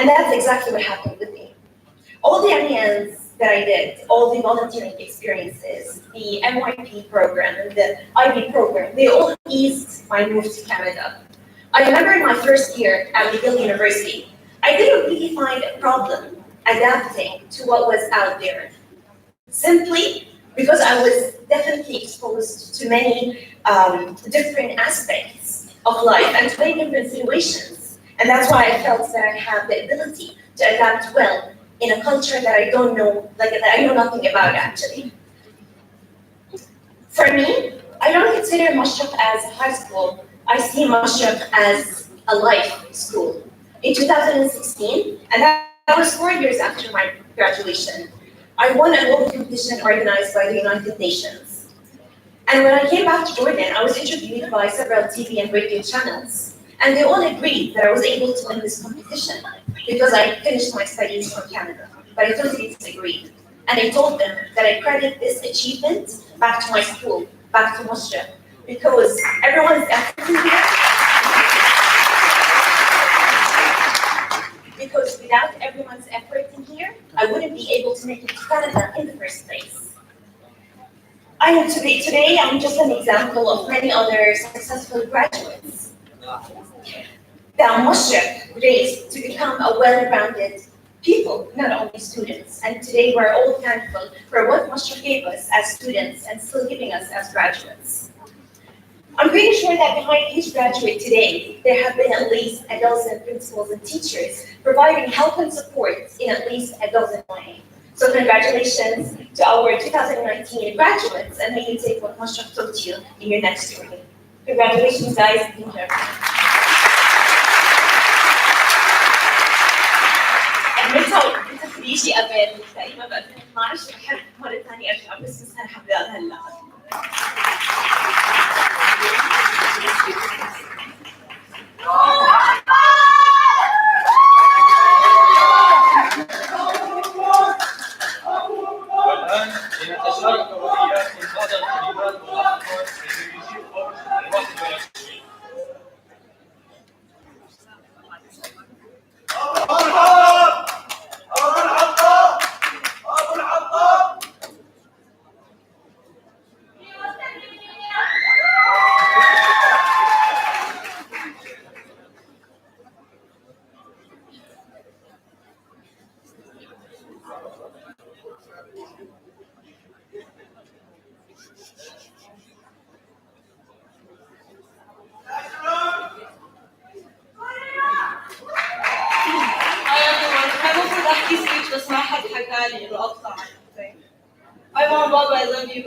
And that's exactly what happened with me. All the MENs that I did, all the volunteering experiences, the MYP program and the IB program, they all eased my move to Canada. I remember in my first year at McGill University, I didn't really find a problem adapting to what was out there. Simply because I was definitely exposed to many different aspects of life and to many different situations. And that's why I felt that I have the ability to adapt well in a culture that I don't know, that I know nothing about actually. For me, I don't consider Mashrek as high school. I see Mashrek as a life school. In 2016, and that was 4 years after my graduation, I won a global competition organized by the United Nations. And when I came back to Jordan, I was interviewed by several TV and radio channels. And they all agreed that I was able to win this competition because I finished my studies from Canada. But I totally disagreed. And I told them that I credit this achievement back to my school, back to Mashrek, because everyone's effort in here. Because without everyone's effort in here, I wouldn't be able to make it to Canada in the first place. Today, I'm just an example of many other successful graduates that Mashrek raised to become a well-rounded people, not only students. And today we're all thankful for what Mashrek gave us as students and still giving us as graduates. I'm pretty sure that behind each graduate today, there have been at least a dozen principals and teachers providing help and support in at least a dozen ways. So congratulations to our 2019 graduates, and may you take what Mashrek taught you in your next journey. Congratulations, guys. Thank you. أنت في شيء قبل تقريبا ب 2012 بحب مرة ثانية أرجع بس مثلا حابة هلا. والآن لنتشارك وإياكم بعض الكلمات والألفاظ التي يجيب الوقت والتشويق. بس ما حد حكى لي انه اقطع. Hi mom, Bob, I love you.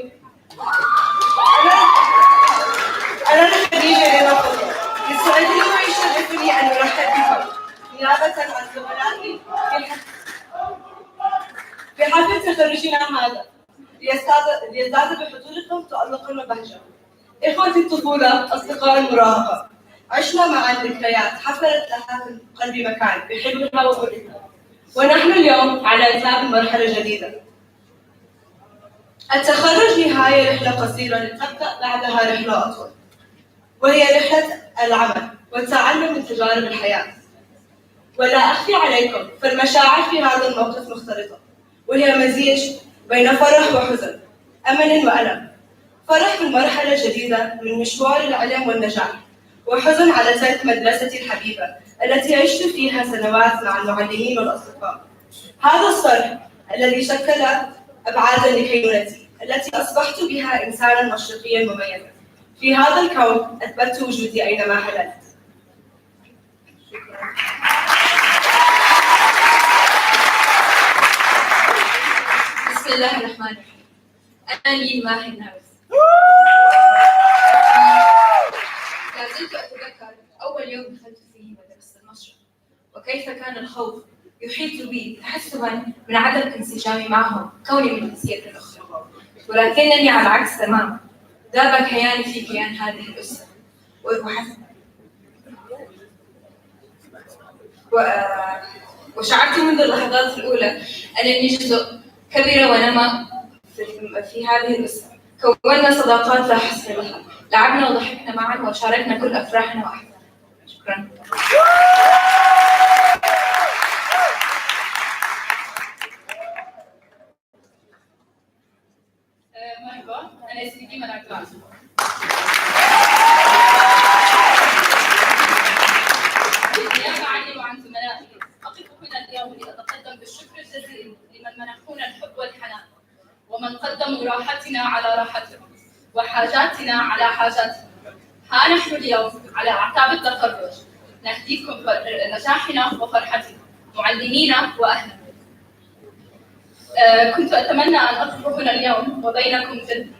أنا خديجة لنقطة. يسعدني ويشرفني أن أرحب بكم نيابة عن زملائي في حفل تخرجنا هذا ليزداد بحضوركم تألقا وبهجة. إخوتي الطفولة، أصدقاء المراهقة، عشنا معا ذكريات حفلت لها في قلبي مكان بحلمها وفرحها. ونحن اليوم على إنتهاء مرحلة جديدة. التخرج نهاية رحلة قصيرة لتبدأ بعدها رحلة أطول، وهي رحلة العمل والتعلم من تجارب الحياة. ولا أخفي عليكم فالمشاعر في هذا الموقف مختلطة، وهي مزيج بين فرح وحزن، أمل وألم. فرح بالمرحلة الجديدة من مشوار العلم والنجاح، وحزن على ترك مدرستي الحبيبة التي عشت فيها سنوات مع المعلمين والأصدقاء. هذا الصرح الذي شكل أبعاداً لكينونتي التي أصبحت بها إنساناً مشرقياً مميزاً. في هذا الكون أثبتت وجودي أينما حللت. بسم الله الرحمن الرحيم. أنا لي ماهي الناس. لا زلت أتذكر أول يوم دخلت فيه مدرسة المشرق، وكيف كان الخوف يحيط بي تحسباً من عدم انسجامي معهم كوني من جنسية أخرى، ولكنني على العكس تماماً ذاب كياني في كيان هذه الأسرة وشعرت منذ اللحظات الأولى أنني جزء كبير ونما في هذه الأسرة. كونا صداقات لا حصر لها، لعبنا وضحكنا معا وشاركنا كل أفراحنا وأحزاننا. شكراً. أنه لأتقدم بالشكر الجزيل لمن منحونا الحب والحنان، ومن قدموا راحتنا على راحتهم وحاجاتنا على حاجاتهم. ها نحن اليوم على أعتاب التخرج نهديكم نجاحنا وفرحتنا معلمينا وأهلنا. كنت أتمنى أن أقف هنا اليوم وبينكم جد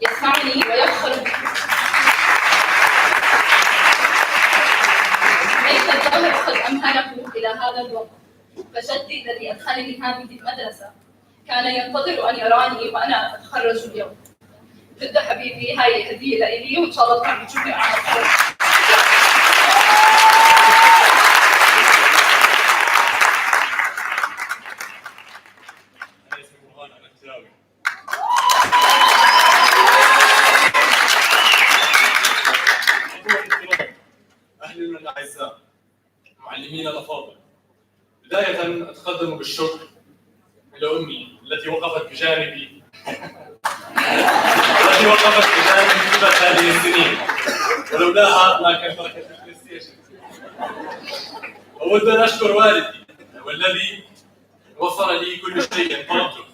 يسمعني ويفخر ليس الدهر قد أمهله إلى هذا الوقت، فجدي الذي أدخلني هذه المدرسة كان ينتظر أن يراني وأنا أتخرج اليوم. جد حبيبي، هاي هدية لإلي وإن شاء الله تعمل تشوفني على خير. أهلنا الأعزاء، معلمينا الأفاضل، بداية أتقدم بالشكر إلى أمي التي وقفت بجانبي طيلة هذه السنين، ولولاها ما كان تركت البلاي ستيشن. وأود أن أشكر والدي والذي وفر لي كل شيء طلبته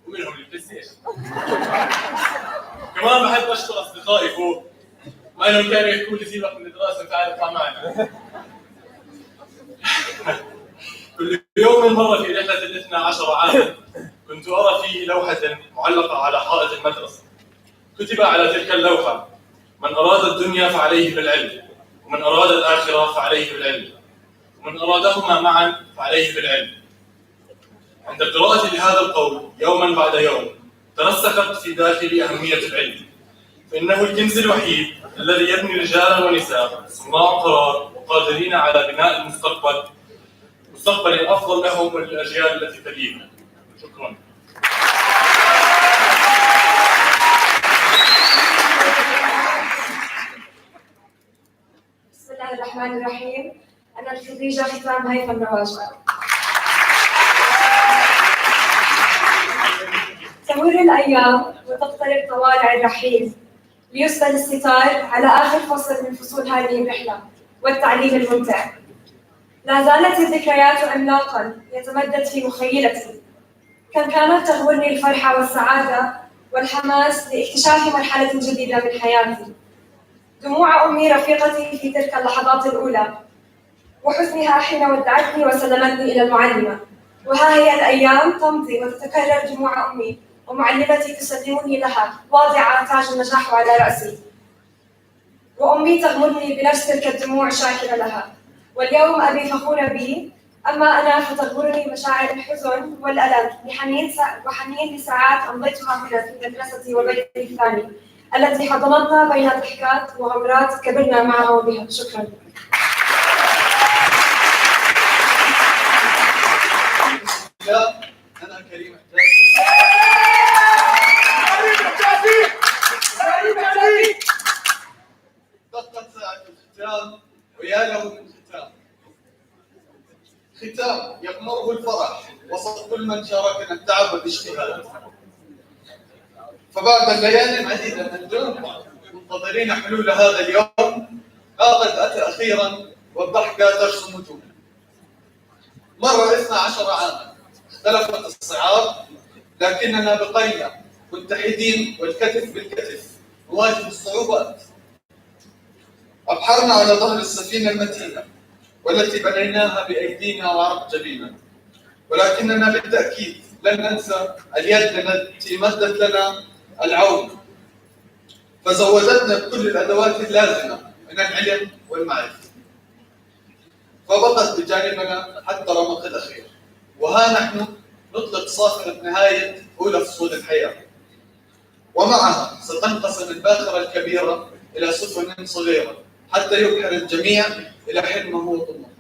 ومنهم البلاي ستيشن. كمان بحب أشكر أصدقائي فوق، ما انهم كانوا يحكوا لي سيبك من الدراسه تعال اطلع معنا. كل يوم مر في رحله ال 12 عاما كنت ارى فيه لوحه معلقه على حائط المدرسه، كتب على تلك اللوحه: من اراد الدنيا فعليه بالعلم، ومن اراد الاخره فعليه بالعلم، ومن ارادهما معا فعليه بالعلم. عند قراءتي لهذا القول يوما بعد يوم ترسخت في داخلي اهميه العلم، فإنه الكنز الوحيد الذي يبني رجالا ونساء صناع قرار وقادرين على بناء المستقبل، مستقبل أفضل لهم وللأجيال التي تليهم. شكرا. بسم الله الرحمن الرحيم. أنا الخريجة ختام هيثم نواجه. تمر الأيام وتقترب طوالع الرحيل، ليسدل الستار على آخر فصل من فصول هذه الرحلة والتعليم الممتع. لا زالت الذكريات عملاقاً يتمدد في مخيلتي، كم كانت تغمرني الفرحة والسعادة والحماس لاكتشاف مرحلة جديدة من حياتي. دموع أمي رفيقتي في تلك اللحظات الأولى، وحزنها حين ودعتني وسلمتني إلى المعلمة. وها هي الأيام تمضي وتتكرر دموع أمي ومعلمتي تسلمني لها واضعة تاج النجاح على رأسي، وأمي تغمرني بنفس تلك الدموع شاكرة لها. واليوم أبي فخورة بي، أما أنا فتغمرني مشاعر الحزن والألم وحنين لساعات أمضيتها هنا في مدرستي وبيتي الثاني التي حضنتنا بين ضحكات وغمرات كبرنا معها وبها. شكرا. أنا كريم دقت ساعة الختام ويا له من ختام، ختام يغمره الفرح وسط كل من شاركنا التعب والاجتهاد. فبعد الليالي عديدة من الجهد منتظرين حلول هذا اليوم، قد أتى أخيرا والضحكة ترسم وجوهنا. مر 12 عاما، اختلفت الصعاب لكننا بقينا متحدين والكتف بالكتف نواجه الصعوبات. أبحرنا على ظهر السفينة المتينة والتي بنيناها بأيدينا وعرق جبينا، ولكننا بالتأكيد لن ننسى اليد التي مدت لنا العون فزودتنا بكل الأدوات اللازمة من العلم والمعرفة، فبقت بجانبنا حتى رمق الأخير. وها نحن نطلق صافرة نهاية أولى فصول الحياة، ومعها ستنقسم الباخرة الكبيرة إلى سفن صغيرة حتى يبحر الجميع إلى حلمه وطموحه.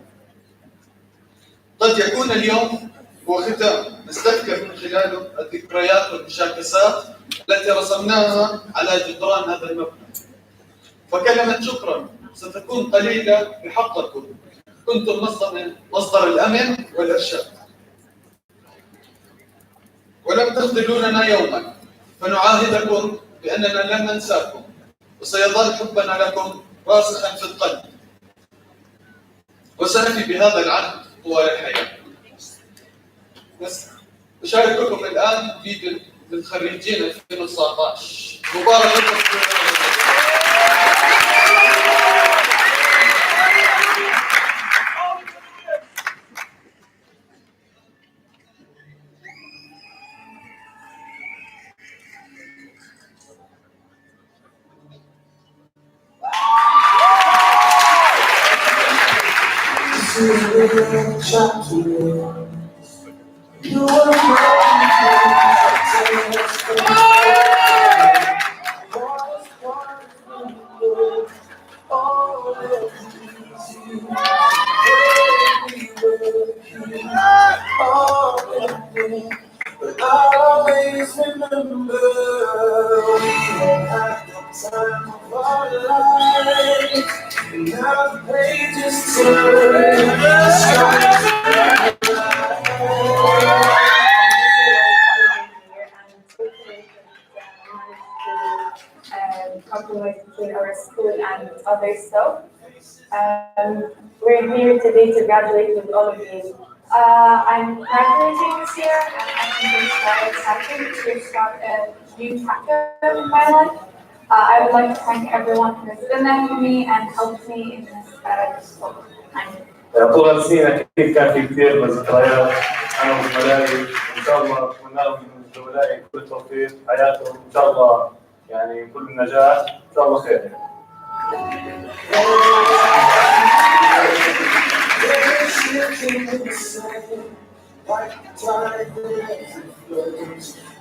قد يكون اليوم هو ختام نستذكر من خلاله الذكريات والمشاكسات التي رسمناها على جدران هذا المبنى، فكلمة شكرا ستكون قليلة بحقكم، كنتم مصدر الأمن والإرشاد، ولم تخذلوننا يوما، فنعاهدكم بأننا لن ننساكم وسيظل حبنا لكم راسخا في القلب، وسنفي بهذا العهد طوال الحياة. بس بشارككم الآن فيديو للخريجين 2019. مبارك لكم. Always remember we had the time of our lives. Now the pages turn, the skies compromise between our school and other stuff. We're here today to graduate with all of you. I'm graduating this year, and I think it's very exciting to start a new chapter in my life. I would like to thank everyone who has been there for me and helped me in this school. Thank you. طول السنين اكيد كان في كثير ذكريات انا وزملائي، وان شاء الله اتمنى لهم من زملائي كل التوفيق في حياتهم، ان شاء الله يعني كل النجاح، ان شاء الله خير.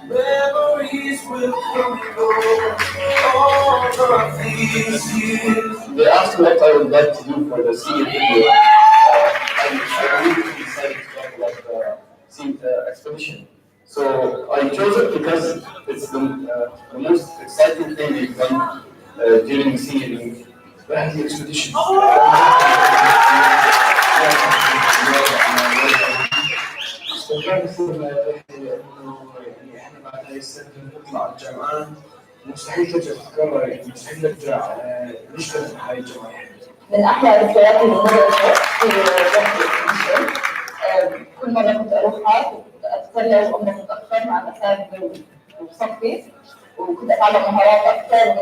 Memories will come and go. All of these years. They asked what I would like to do for the senior video. I really decided to talk about the senior expedition. So I chose it because it's the most exciting thing we've done during the senior year. The expedition. استمرار مثل انه يعني احنا بعد هاي السنه نطلع الجامعه مستحيل ترجع تتكرر، يعني مستحيل نرجع نشتغل في هاي الجامعه. من احلى الذكريات اللي مرت في رحله كل مره كنت اروحها كنت اتسلى وامي متاخر مع الاساتذه وصفي، وكنت اتعلم مهارات اكثر من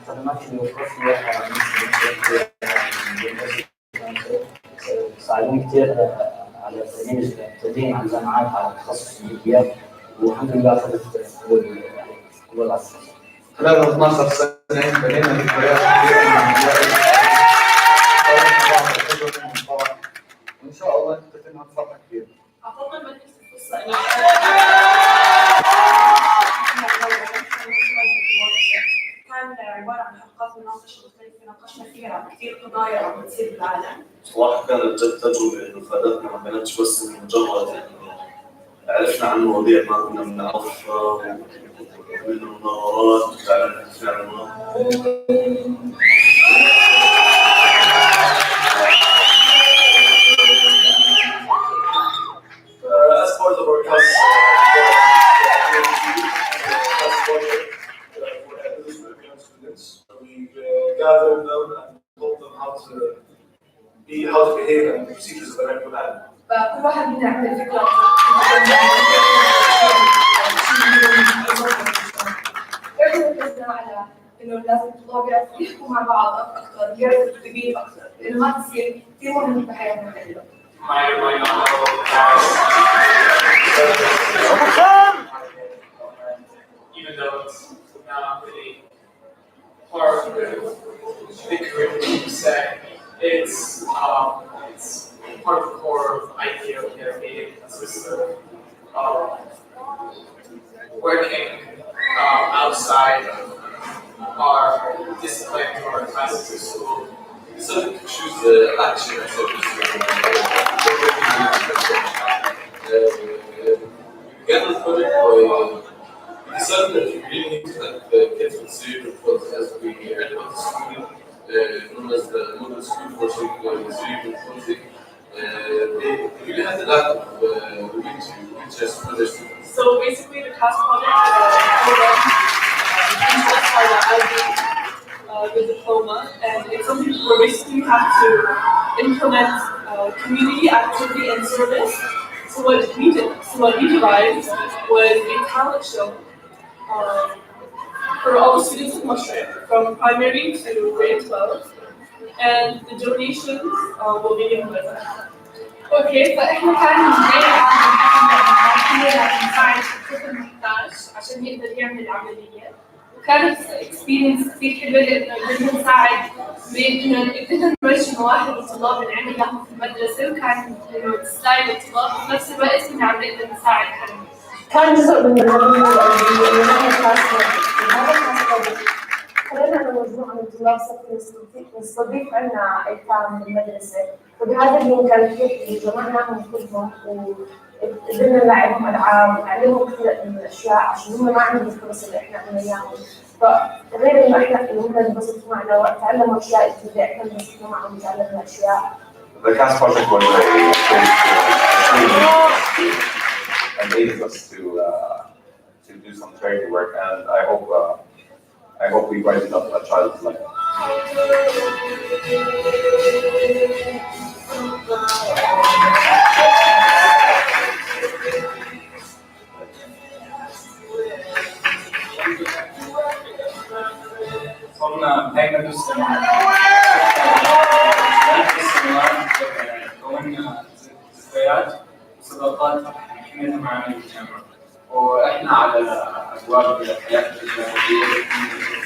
الخدمات اللي وفرت ساعدوني كثير على التقديم على الجامعات على تخصص البيئة، والحمد لله أخذت قبول أساسي. خلال 12 سنة بنينا ذكريات كثيرة مع وإن شاء الله تتم فرحة كبيرة. أفضل ما تحس القصة كان عبارة عن حلقات مناقشة مختلفة ناقشنا فيها كثير قضايا عم بتصير بالعالم. صراحة كانت جد تجربة إنه فادتنا، ما كانتش بس إنه مجرد عرفنا عن مواضيع ما كنا بنعرفها وعملنا مناورات وتعلمنا كيف نعملها. As part of our class students, we gathered them and told them how to behave and procedures of the medical lab. فكل واحد منا عمل فكرة ركزنا على إنه لازم الطلاب يعرفوا يحكوا مع بعض أكثر، يعرفوا التدريب أكثر، لأنه هذا الشيء كثير مهم بحياتنا كلها. Even though it's not really part of the curriculum per se, it's part of the core of the idea of being consistent of working outside of our discipline or our classes at school. So choose the action began the project by we decided that we really need to have kids with cerebral palsy as we heard about the school known as the model school for cerebral palsy. they really has a lot of reach interest for their students. So basically, the class project program interest for the IB the diploma, and it's something where basically you have to implement community activity and service. So what we devised was a talent show for all the students in Mashrek, from primary to grade 12, and the donations will be given by them. اوكي فاحنا كان جاي نساعد الطفل المحتاج عشان يقدر يعمل العمليه، وكانت اكسبيرينس كثير حلوه لانه قدرنا نساعد بانه قدرنا نمشي مواهب الطلاب اللي عندنا في المدرسه، وكان انه تساعد الطلاب وفي نفس الوقت كنا عم نقدر نساعد حالنا. كان جزء من الهدف اللي نحن هذا الكلاس خلينا أنا مجموعة من الطلاب نستضيف عنا أيتام بالمدرسة، وبهذا اليوم كان كثير جمعناهم كلهم وقدرنا نلعبهم ألعاب ونعلمهم كثير من الأشياء عشان هم ما عندهم الفرص اللي إحنا عندنا إياهم، فغير إنه إحنا إنه هم انبسطوا معنا وتعلموا أشياء جديدة إحنا انبسطنا معهم وتعلمنا أشياء. The CAS project was enabled us to do some charity work, and I hope we brighten up a child's life. صرنا هاي مدرسة كونا ذكريات وصداقات حكينا معنا بالجامعة، وإحنا على أبواب حياتنا الجامعية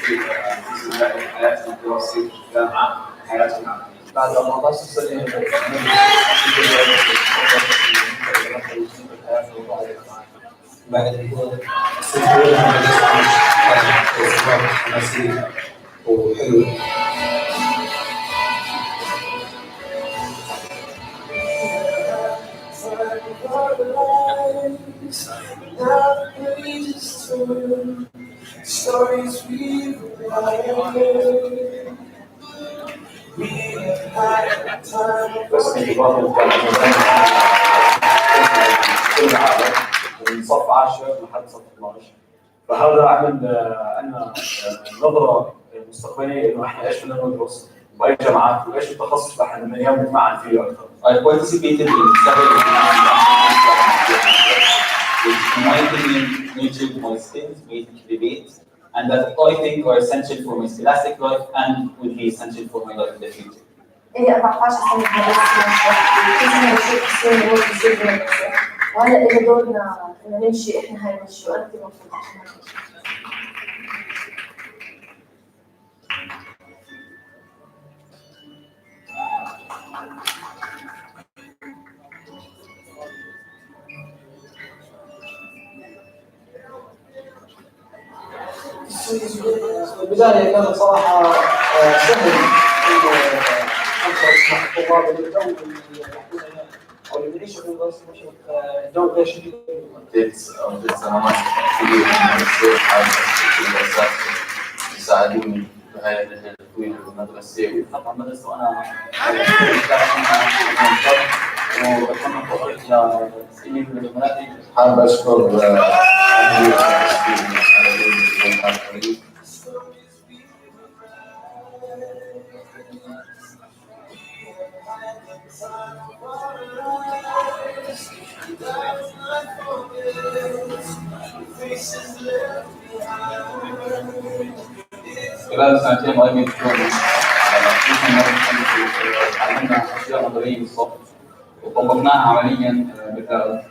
في حياتنا الدراسية في الجامعة حياتنا بعد 14 سنة بعد السنة حماسية وحلو. Stories we've بس انضباط كل العالم من صف 10 لحد صف 12، فهذا عمل عندنا نظره مستقبليه انه احنا ايش بدنا ندرس واي جامعات وايش التخصص اللي احنا بدنا اياه ونتمعن فيه اكثر. I participated in several which in my opinion nurtured my skills, made me debate, and that I think are essential for my scholastic life and will be essential for my life in the future. إلي 14 سنة كل سنة بشوف السنة اللي بتصير بالمدرسة، وهلا إجا دورنا إنه نمشي إحنا هاي المشي وأنا كثير مبسوطة عشان هيك. البداية كانت صراحة سهل أنشر مع الطلاب الجو اللي يحكون أو اللي بنعيشه في المدرسة الجو غير شديد. قضيت سنوات كثيرة من المدرسة في الأساس يساعدوني بهاي الرحلة الطويلة بالمدرسة. طبعا المدرسة وأنا وكنا فقط لسنين من زملائي. حابب أشكر أهلي وأصحابي على وجود الفريق. خلال سنتين قريبين تعلمنا أشياء نظرية بالصف وطبقناها عمليا بالفعل،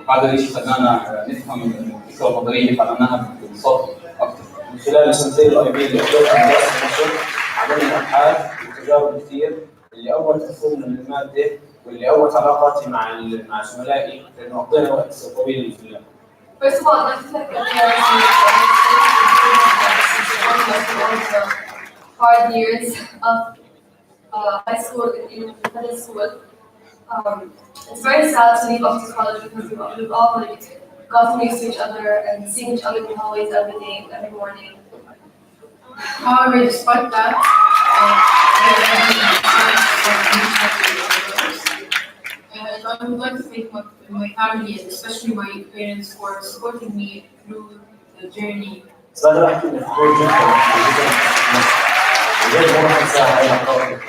وهذا الشيء خلانا نفهم الفكرة النظرية فعملناها بالصف أكثر. من خلال السنتين القريبين اللي قضيتها دراسة مصر عملنا أبحاث وتجارب كثير اللي أول تفهمنا للمادة واللي أول علاقاتي مع زملائي لأنه قضينا وقت طويل في اللعب. First of all, I'd like to thank the hard years of high school and middle school. It's very sad to leave off to college because we've all gotten used to each other and seeing each other in the hallways every day, every morning. However, despite that, like to thank my family and especially my parents for supporting me through the journey. بس أنا أحكي إنه فخور جدا وجد ما راح أنسى هاي اللحظات.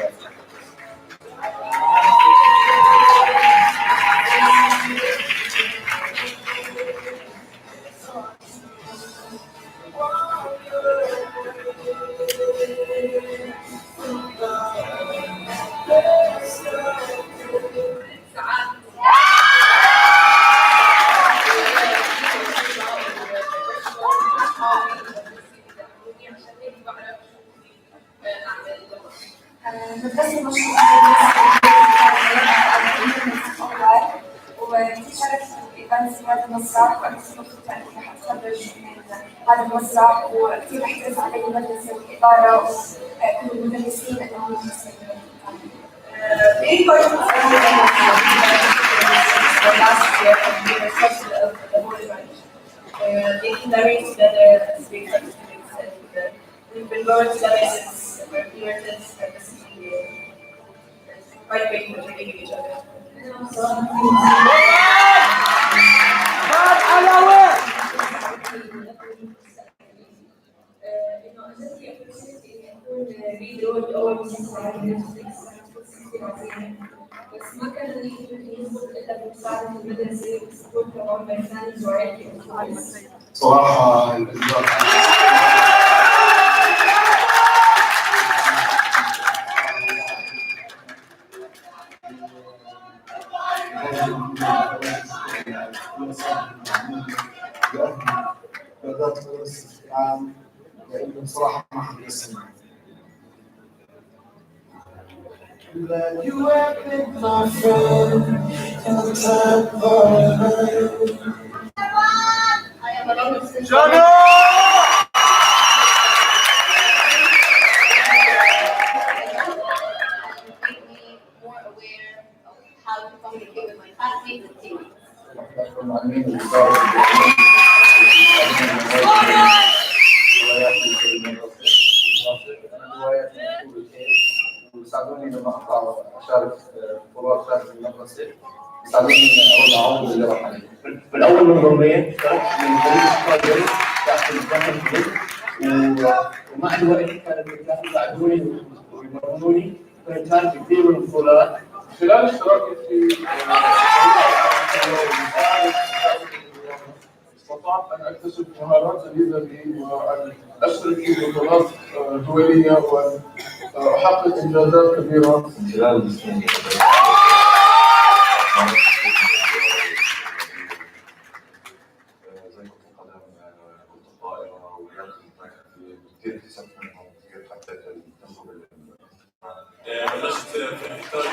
مدرسة مشروق وشاركت في إيفنتس هذا المسرح وأنا مبسوطة إني رح أتخرج من هذا المسرح وكثير رح تعز علي المدرسة والإدارة وكل المدرسين إنهم يساعدوني. Being part of the last year and being responsible of the whole event, making memories together as being students, and we've been going together since we're pre-residents and this is quite great for forgiving each other. بس ما كان يحتاج ينزل الا بمساعده المدرسه والسكول تبعهم بيساند وعيلتي وخالص. صراحة بدأت أدرس في عام لأنه بصراحة ما حد يسمع. Glad you have been my friend in the time of I am alone with since Shut up! make me more aware of how to communicate with my classmates and teammates. يساعدوني لما اطلع اشارك في بطولات خارج المدرسه، يساعدوني ارد اعوض اللي راح عليه. بالاول من ضمنين اشتركت من فريق القادري تحت الجامعه ومع الوقت كانوا يساعدوني ويمرنوني كان كثير من البطولات. خلال اشتراكي في استطعت ان اكتسب مهارات جديده لي وان اشترك في بطولات دوليه واحقق انجازات كبيره خلال السنين. زي كرة القدم، كرة الطائرة ورياضة الملاكمة كثير اكتسبت منهم كثير حتى التجربة بلشت في الإنتاج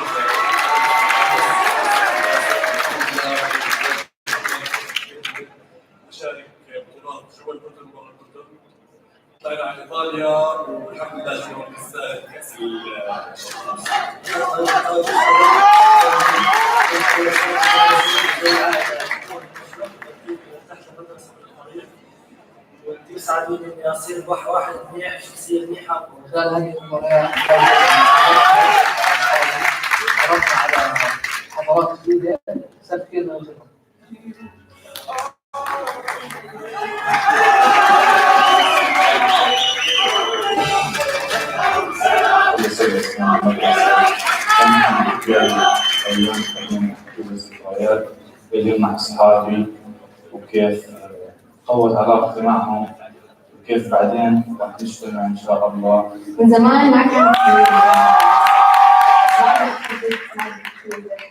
أشارك بطولات جوا الأردن وبرا الأردن. طلعنا على إيطاليا والحمد لله جبنا كأس يساعدوني اني اصير واحد منيح، شخصيه منيحه. وخلال هذه المباريات تعرفنا على حضارات جديده، صرت كثير من الخبره. الذكريات اللي مع أصحابي وكيف قوت علاقتي معهم وكيف بعدين راح نجتمع إن شاء الله. من زمان ما كان في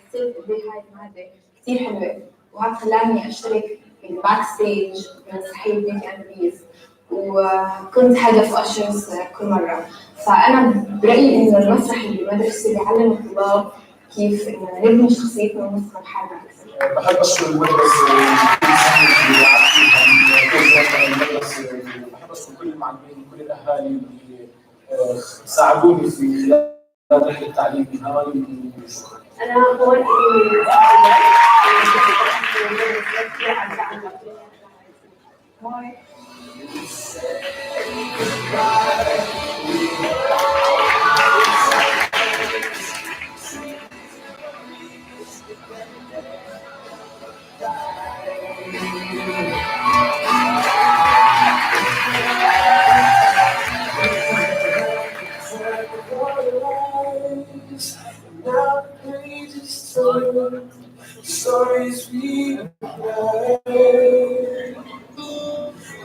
حسيت قد ايه هاي المادة كثير حلوة، وهذا خلاني أشترك في الباك ستيج بمسرحية بيك أند بيز، وكنت هدف أشرس كل مرة. فأنا برأيي إنه المسرح اللي بالمدرسة بيعلم الطلاب كيف إنه نبني شخصيتنا ونفهم حالنا أكثر. بحب أشكر المدرسة بحب أشكر كل المعلمين وكل الأهالي اللي ساعدوني في خلال رحلة التعليم هاي. أنا هون Now pages turn, stories replay.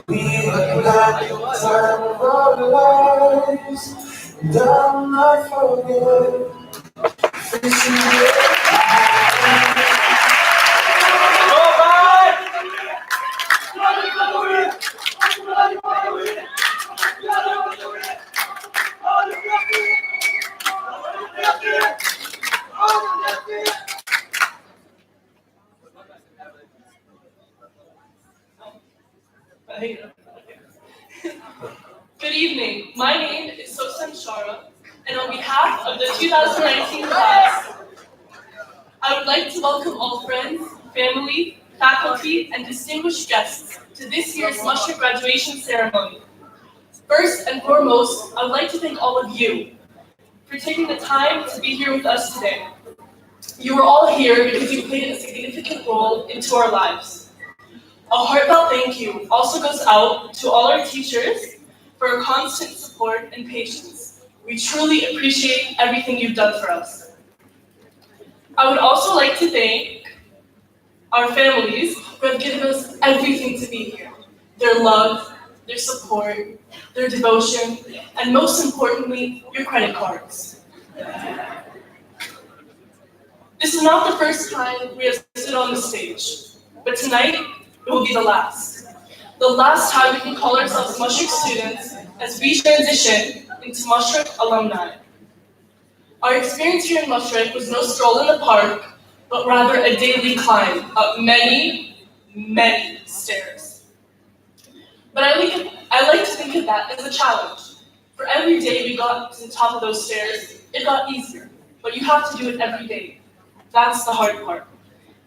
We had the time of our lives, and I'll not forget. Facing Good evening. My name is Sosan Shara, and on behalf of the 2019 class, I would like to welcome all friends, family, faculty, and distinguished guests to this year's Mashrek graduation ceremony. First and foremost, I would like to thank all of you for taking the time to be here with us today. You are all here because you played a significant role into our lives. A heartfelt thank you also goes out to all our teachers for your constant support and patience. We truly appreciate everything you've done for us. I would also like to thank our families who have given us everything to be here. Their love, their support, their devotion, and most importantly, your credit cards. This is not the first time we have stood on the stage, but tonight it will be the last. The last time we can call ourselves Mashrek students as we transition into Mashrek alumni. Our experience here in Mashrek was no stroll in the park, but rather a daily climb up many, many stairs. But I like to think of that as a challenge. For every day we got to the top of those stairs, it got easier. But you have to do it every day. That's the hard part.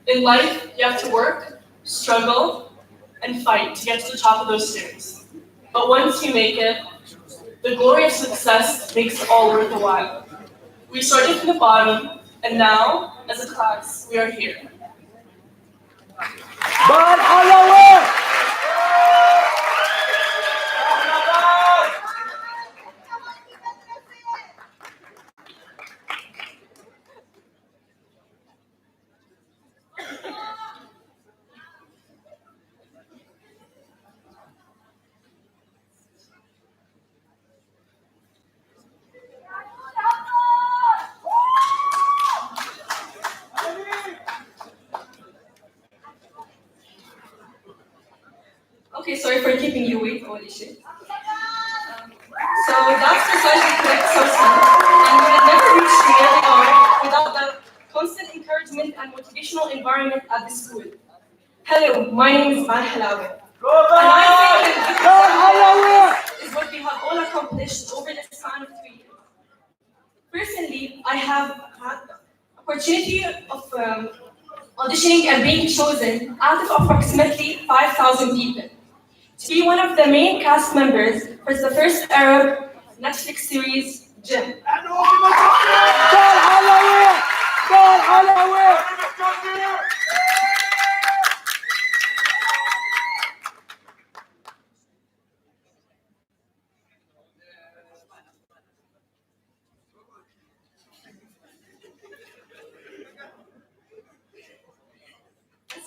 In life, you have to work, struggle, and fight to get to the top of those stairs. But once you make it, the glory of success makes it all worth the while. We started from the bottom, and now, as a class, we are here. Okay, sorry for keeping you waiting, holy shit. So that's precisely correct, Sosan. And we would never reach where we are without the constant encouragement and motivational environment at the school. Hello, my name is Man Halawi. And I think that is what we have all accomplished over the span of 3 years. Personally, I have had the opportunity of auditioning and being chosen out of approximately 5,000 people to be one of the main cast members for the first Arab Netflix series, Jim.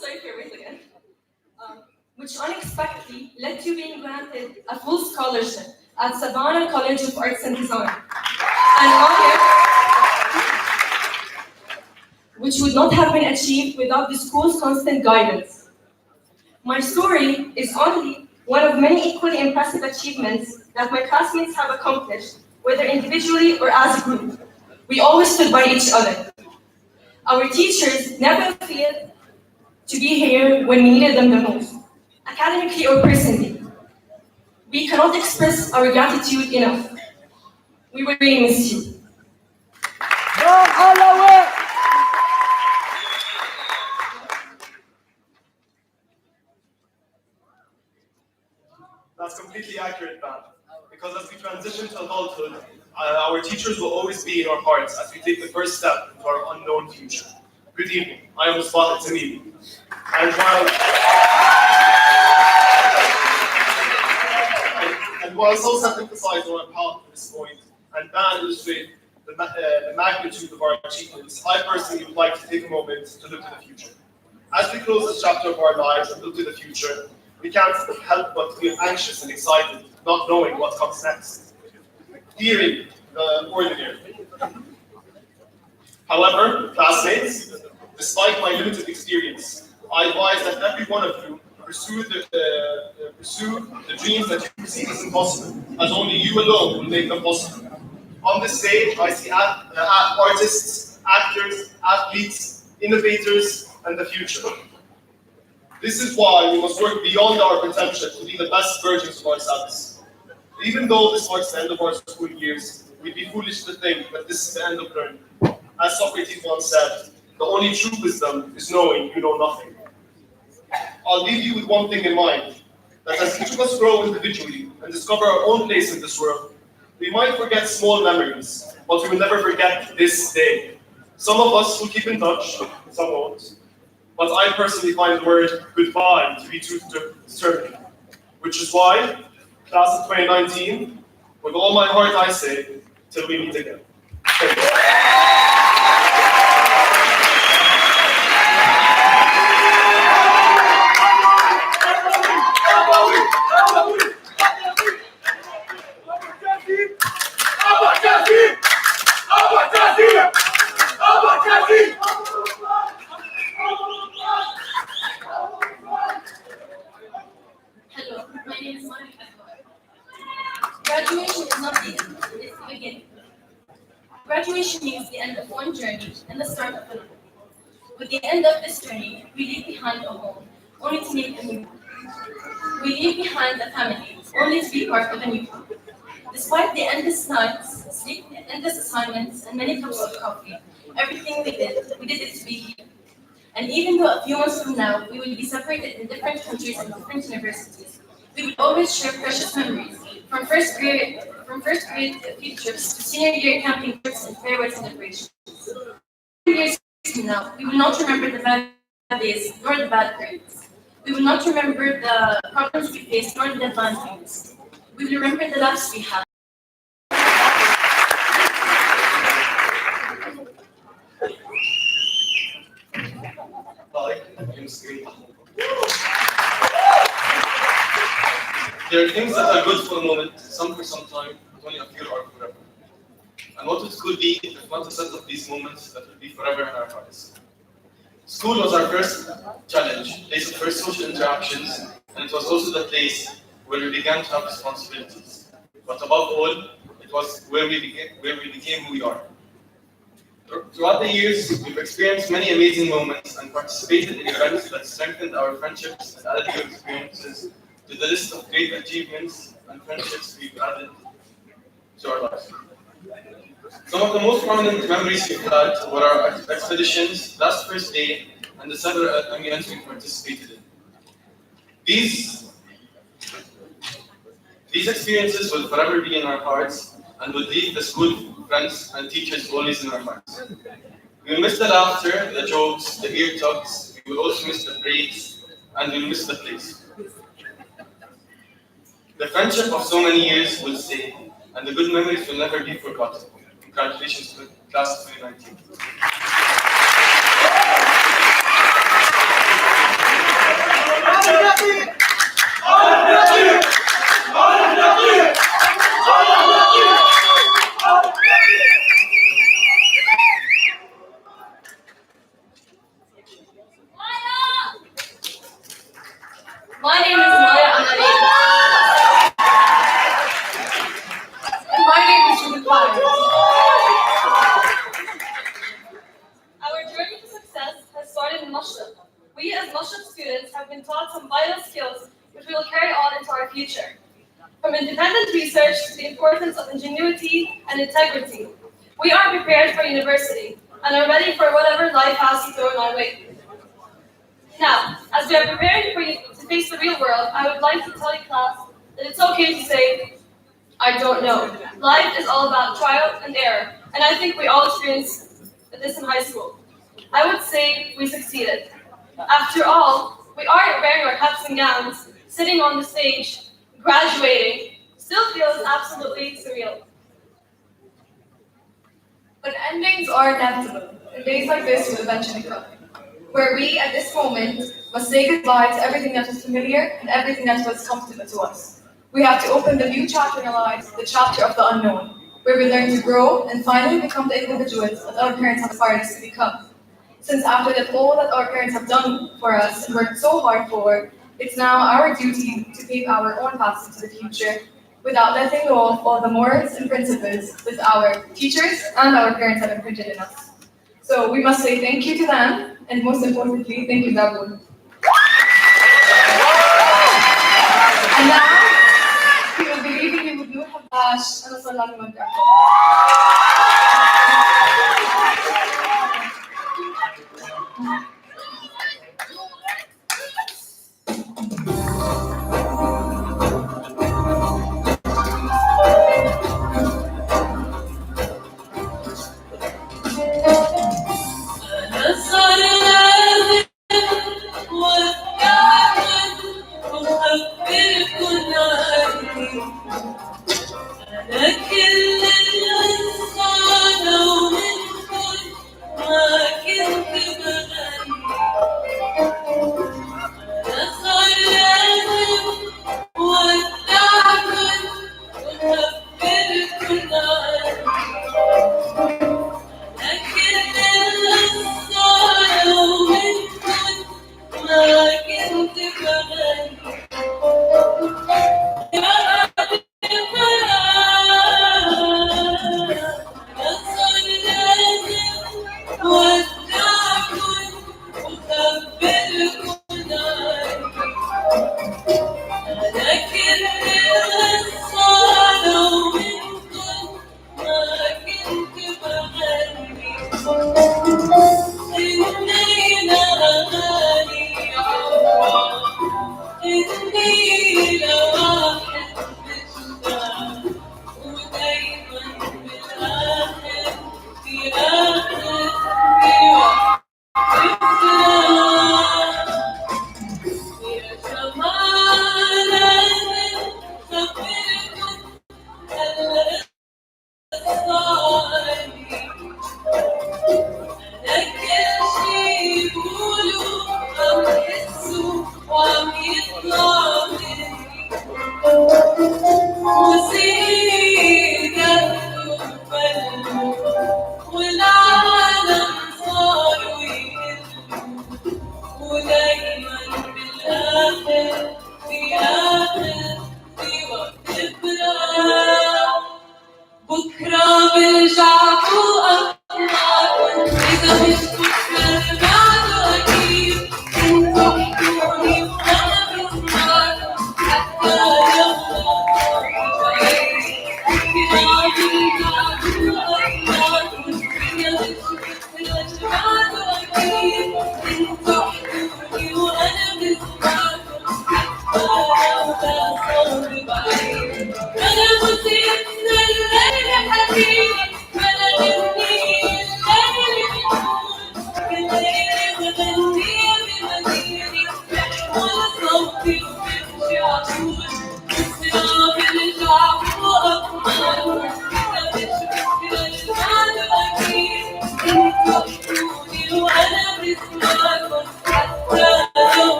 Sorry for waiting again. Which unexpectedly led to being granted a full scholarship at Savannah College of Arts and Design. An honor which would not have been achieved without the school's constant guidance. My story is only one of many equally impressive achievements that my classmates have accomplished, whether individually or as a group. We always stood by each other. Our teachers never failed to be here when we needed them the most, academically or personally. We cannot express our gratitude enough. We will really miss you. That's completely accurate, man. Because as we transition to adulthood, our teachers will always be in our hearts as we take the first step into our unknown future. Good evening. I am Musbah Tamimi. And while Sosan emphasized on our path to this point, and Dan illustrated the magnitude of our achievements, I personally would like to take a moment to look to the future. As we close this chapter of our lives and look to the future, we can't help but feel anxious and excited, not knowing what comes next, fearing the ordinary. However, classmates, despite my limited experience, I advise that every one of you pursue the dreams that you perceive as impossible, as only you alone will make them possible. On this stage, I see artists, actors, athletes, innovators, and the future. This is why we must work beyond our potential to be the best versions of ourselves. Even though this marks the end of our school years, we'd be foolish to think that this is the end of learning. As Socrates once said, the only true wisdom is knowing you know nothing. I'll leave you with one thing in mind, that as each of us grow individually and discover our own place in this world, we might forget small memories, but we will never forget this day. Some of us will keep in touch, some won't. But I personally find the word goodbye to be too disturbing. Which is why, class of 2019, with all my heart I say, till we meet again. Thank you. Hello, my name is Mashrek. Graduation is not the end, it's the beginning. Graduation means the end of one journey and the start of another. With the end of this journey, we leave behind a home, only to make a new one. We leave behind a family, only to be part of a new one. Despite the endless nights, sleep, endless assignments, and many cups of coffee, everything we did it to be here. And even though a few months from now, we will be separated in different countries and different universities, we will always share precious memories, from first grade field trips to senior year camping trips and farewell celebrations. 2 years from now, we will not remember the bad days nor the bad grades. We will not remember the problems we faced nor the deadlines we missed. We will remember the laughs we had. Hi, my name is Green. There are things that are good for a moment, some for some time, but only a few are forever. And what it could be, if not a set of these moments that will be forever in our hearts. School was our first challenge, place of first social interactions, and it was also the place where we began to have responsibilities. But above all, it was where we became who we are. Throughout the years, we've experienced many amazing moments and participated in events that strengthened our friendships and added new experiences to the list of great achievements and friendships we've added to our lives. Some of the most prominent memories we've had were our expeditions, last first day, and the several events we participated in. These experiences will forever be in our hearts and will leave the school friends and teachers always in our hearts. We will miss the laughter, the jokes, the ear tugs, we will also miss the praise, and we'll miss the place. The friendship of so many years will stay, and the good memories will never be forgotten. Congratulations to class of 2019. My name is Maya Anari. And my name is Judith Myers. Our journey to success has started in Mashrek. We as Mashrek students have been taught some vital skills which we will carry on into our future. From independent research to the importance of ingenuity and integrity, we are prepared for university and are ready for whatever life has to throw our way. Now, as we are preparing for you to face the real world, I would like to tell you, class, that it's okay to say, I don't know. Life is all about trial and error, and I think we all experienced this in high school. I would say we succeeded. After all, we are wearing our caps and gowns, sitting on the stage, graduating, still feels absolutely surreal. But endings are inevitable, and days like this will eventually come, where we, at this moment, must say goodbye to everything that was familiar and everything that was comfortable to us. We have to open the new chapter in our lives, the chapter of the unknown, where we learn to grow and finally become the individuals that our parents have aspired us to become. Since after that, all that our parents have done for us and worked so hard for, it's now our duty to pave our own paths into the future without letting go of all the morals and principles that our teachers and our parents have imprinted in us. So we must say thank you to them, and most importantly, thank you, Gabon. And now, we will be leaving you with Nur Habash and Salam Alaikum.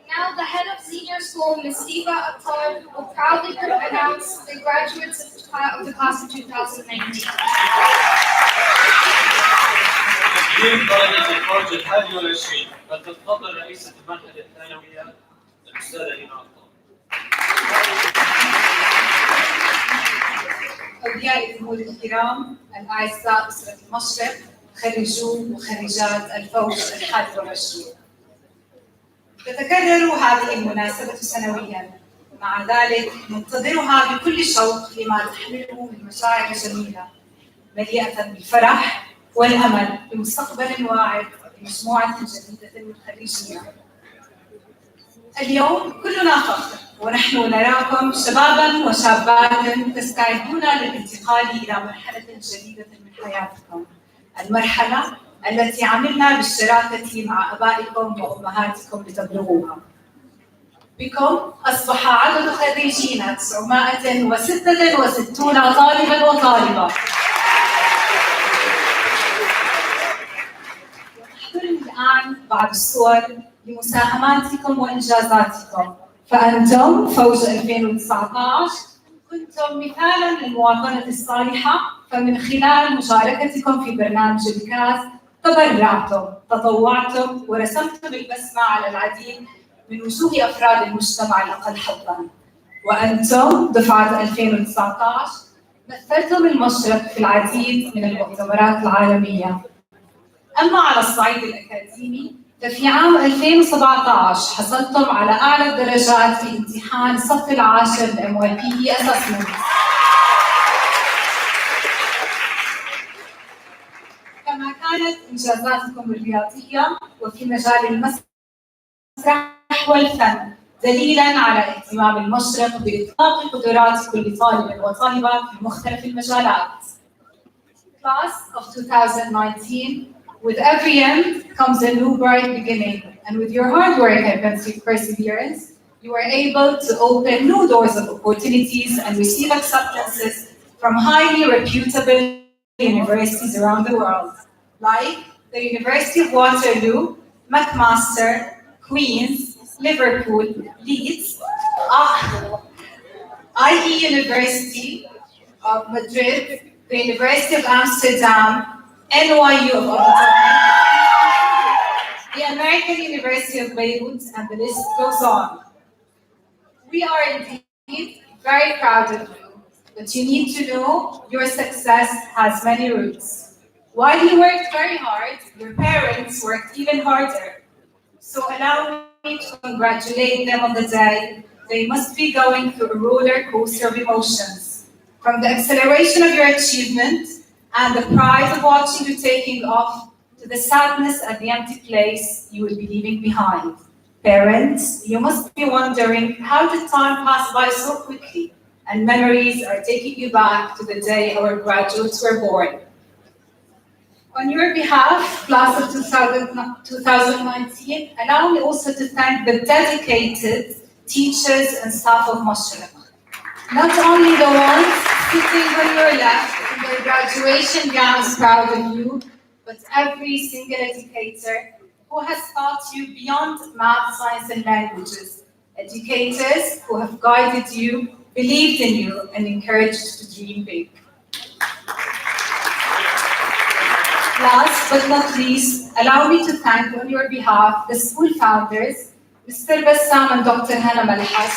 Now, the head of senior school, Ms. Eva Akhtar, will proudly announce the graduates of the class of 2019. تسجيل درجة الفرج 21 فتتفضل رئيسة المعهد الثانوية الأستاذة إيمان. أولياء الأمور الكرام، الأعزاء أسرة المشرق، خريجو وخريجات الفوج 21. تتكرر هذه المناسبة سنوياً، مع ذلك ننتظرها بكل شوق لما تحمله من مشاعر جميلة مليئة بالفرح والأمل بمستقبل واعد لمجموعة جديدة من خريجينا. اليوم كلنا فخر ونحن نراكم شباباً وشابات تستعدون للانتقال إلى مرحلة جديدة من حياتكم، المرحلة التي عملنا بالشراكة مع آبائكم وأمهاتكم لتبلغوها. بكم أصبح عدد خريجينا 966 طالباً وطالبة. تحضرني الآن بعض الصور لمساهماتكم وإنجازاتكم، فأنتم فوج 2019 كنتم مثالاً للمواطنة الصالحة، فمن خلال مشاركتكم في برنامج الكاس تبرعتم، تطوعتم ورسمتم البسمة على العديد من وجوه أفراد المجتمع الأقل حظاً. وأنتم دفعة 2019 مثلتم المشرق في العديد من المؤتمرات العالمية. أما على الصعيد الأكاديمي ففي عام 2017 حصلتم على أعلى الدرجات في امتحان الصف العاشر MYP Assessment. كما كانت إنجازاتكم الرياضية وفي مجال المسرح والفن دليلاً على اهتمام المشرق بإطلاق قدرات كل طالب وطالبة في مختلف المجالات. Class of 2019, with every end comes a new bright beginning, and with your hard work and perseverance, you are able to open new doors of opportunities and receive acceptances from highly reputable universities around the world, like the University of Waterloo, McMaster, Queen's, Liverpool, Leeds, IE University of Madrid, the University of Amsterdam, NYU of Abu Dhabi, the American University of Beirut, and the list goes on. We are indeed very proud of you, but you need to know your success has many roots. While you worked very hard, your parents worked even harder. So allow me to congratulate them on the day. They must be going through a roller coaster of emotions, from the acceleration of your achievement and the pride of watching you taking off, to the sadness at the empty place you will be leaving behind. Parents, you must be wondering, how did time pass by so quickly? And memories are taking you back to the day our graduates were born. On your behalf, class of 2019, allow me also to thank the dedicated teachers and staff of Mashrek. Not only the ones sitting on your left in their graduation gowns proud of you, but every single educator who has taught you beyond math, science, and languages. Educators who have guided you, believed in you, and encouraged you to dream big. Last but not least, allow me to thank on your behalf the school founders, Mr. Bassam and Dr. Hana Malhas,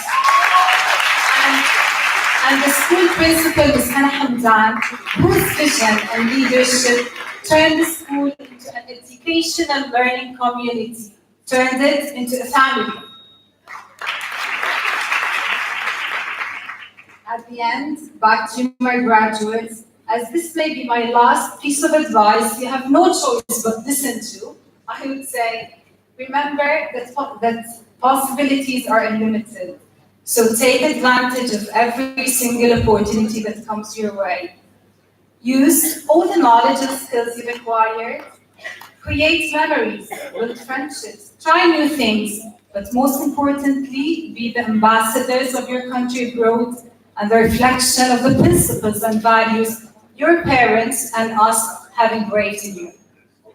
and the school principal, Ms. Hana Hamdan, whose vision and leadership turned the school into an educational learning community, turned it into a family. At the end, back to my graduates, as this may be my last piece of advice you have no choice but listen to, I would say, remember that possibilities are unlimited. So take advantage of every single opportunity that comes your way. Use all the knowledge and skills you've acquired. Create memories, build friendships, try new things, but most importantly, be the ambassadors of your country abroad and the reflection of the principles and values your parents and us have engraved in you.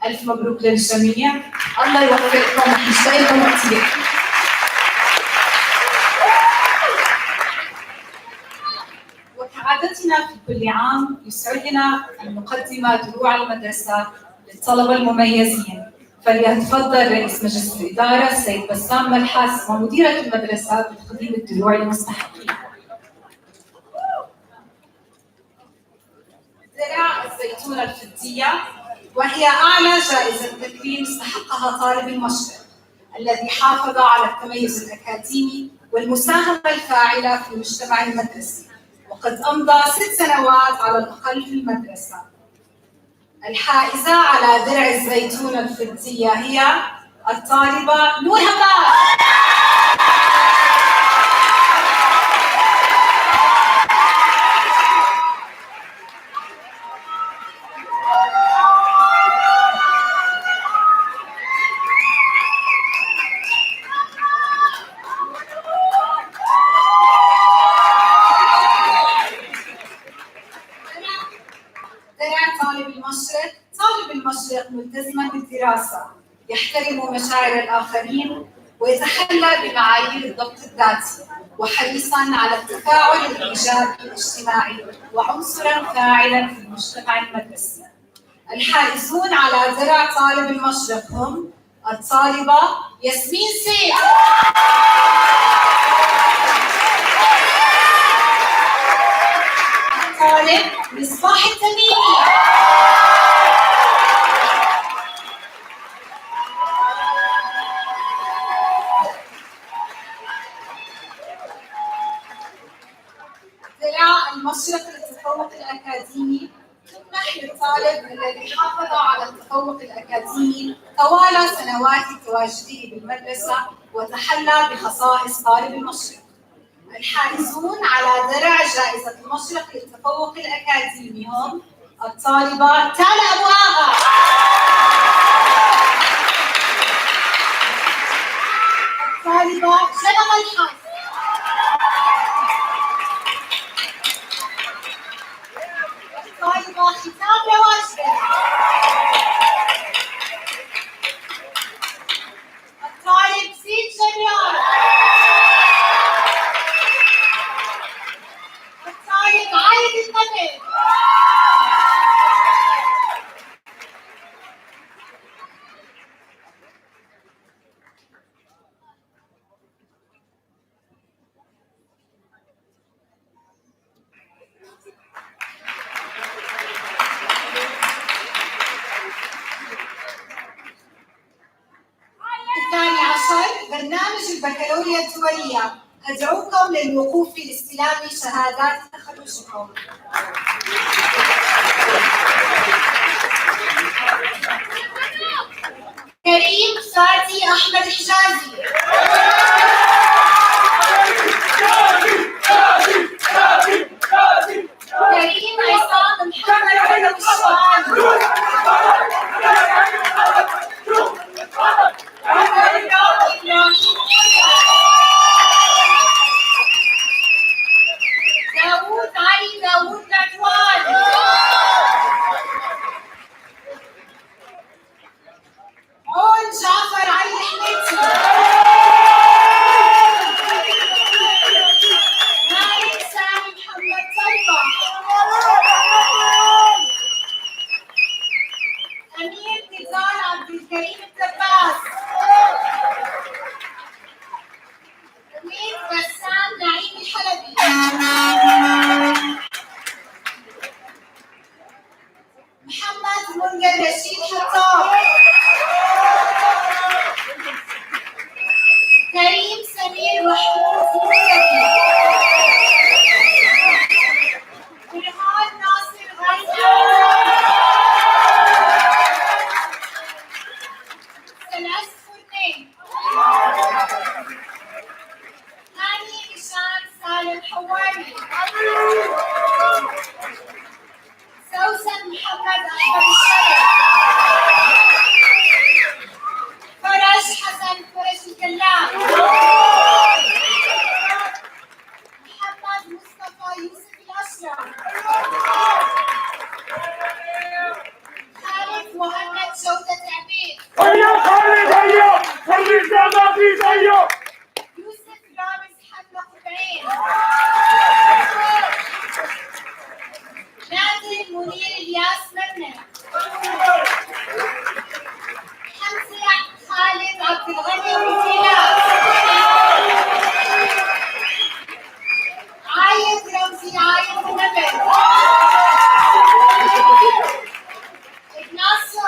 ألف مبروك للجميع. الله يوفقكم ويشتغلكم كثير. وكعادتنا في كل عام يسعدنا أن نقدم دروع المدرسة للطلبة المميزين. فليتفضل رئيس مجلس الإدارة السيد بسام ملحس ومديرة المدرسة بتقديم الدروع للمستحقين. زراعة الزيتونة الفضية وهي أعلى جائزة تكريم استحقها طالب المشرق الذي حافظ على التميز الأكاديمي والمساهمة الفاعلة في المجتمع المدرسي، وقد أمضى 6 سنوات على الأقل في المدرسة. الحائزة على درع الزيتون الفضية هي الطالبة نور هباء. طالب المشرق ملتزما بالدراسة، يحترم مشاعر الآخرين ويتحلى بمعايير الضبط الذاتي، وحريصا على التفاعل الإيجابي الاجتماعي وعنصرا فاعلا في المجتمع المدرسي. الحائزون على درع طالب المشرق هم الطالبة ياسمين سيف، الطالب مصباح التميمي، درع المشرق للتفوق الأكاديمي تمنح للطالب الذي حافظ على التفوق الأكاديمي طوال سنوات تواجده بالمدرسة وتحلى بخصائص طالب المشرق. الحائزون على درع جائزة المشرق للتفوق الأكاديمي هم الطالبة تالا أبو آغا، الطالبة جنى ملحم، الطالبة ختام رواجبة، الطالب زيد جريان، الطالب عايد القمر، برنامج البكالوريا الدولية. أدعوكم للوقوف لاستلام شهادات تخرجكم. كريم فاتي أحمد حجازي، كريم عصام محمد الوشوان، داوود علي داوود العدوان، عون جعفر علي حميتي، مالك سامي محمد طيبة، أمير نزار عبد الكريم الدباس، أمير بسام نعيم الحلبي، محمد منذر رشيد حطاب، كريم سمير محمود مكي، برهان ناصر غزة، سلاس فرنين، هاني هشام سالم حوالي، سوسن محمد أحمد الشرف، فرج حسن فرج الكلام، محمد مصطفى يوسف الأشرف، خالد مهند شوكة عبيد، هيا خالد هيا خليك ما في زيه، يوسف رامز حمد قبعين، نادر منير الياس مرنة، حمزة خالد عبد الغني وزياد، عايد رمزي عايد النبل، إغناسيو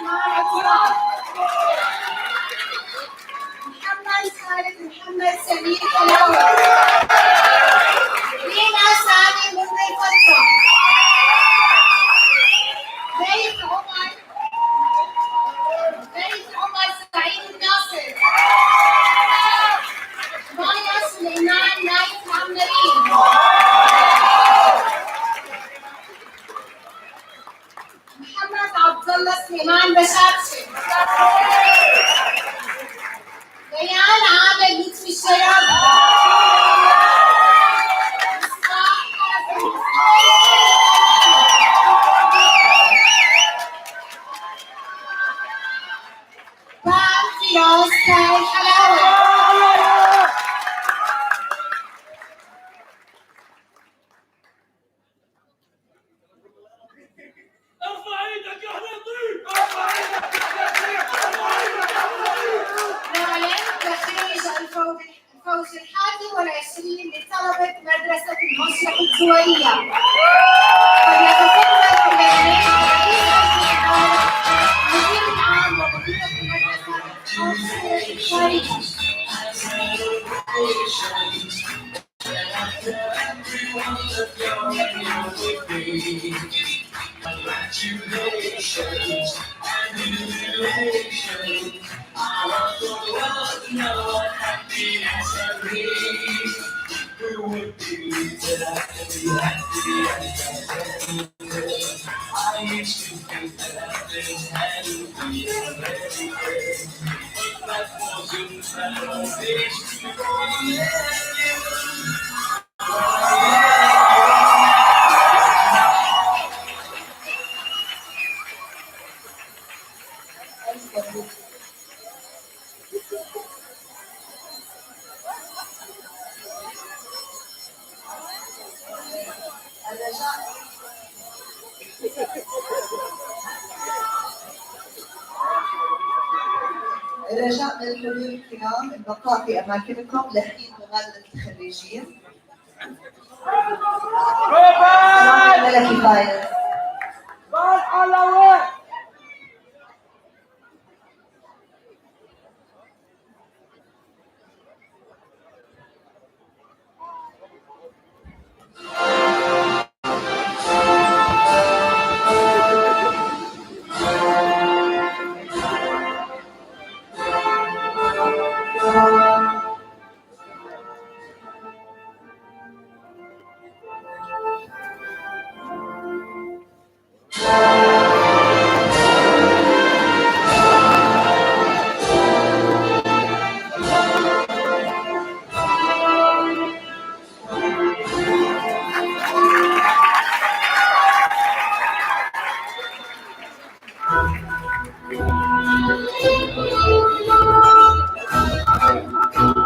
محمد خالد محمد سمير كلاوي. رينا سامي منذر فترة. زيد عمر سعيد الناصر. مايا سليمان نايف عمرين. محمد عبد الله سليمان بشارشي. ريان عامر لطفي الشراب. بام فراس كاي حلاوة. ارفع ايدك يا حنطير، ارفع ايدك يا حنطير، ارفع ايدك يا حنطير. نعلن تخريج الفوز 21 لطلبة مدرسة المشرق الدولية. فليتفضل الجميع رئيس مجلس الإدارة، مدير العام ومديرة المدرسة الخارجي. Congratulations and jubilations. I want the world to know what happiness means. We would be happy. I used to think that things hadn't been very good, but that wasn't how it used to be. رجاء للحضور الكرام البقاء في أماكنكم لحين مغادرة الخريجين. ملكي فايز.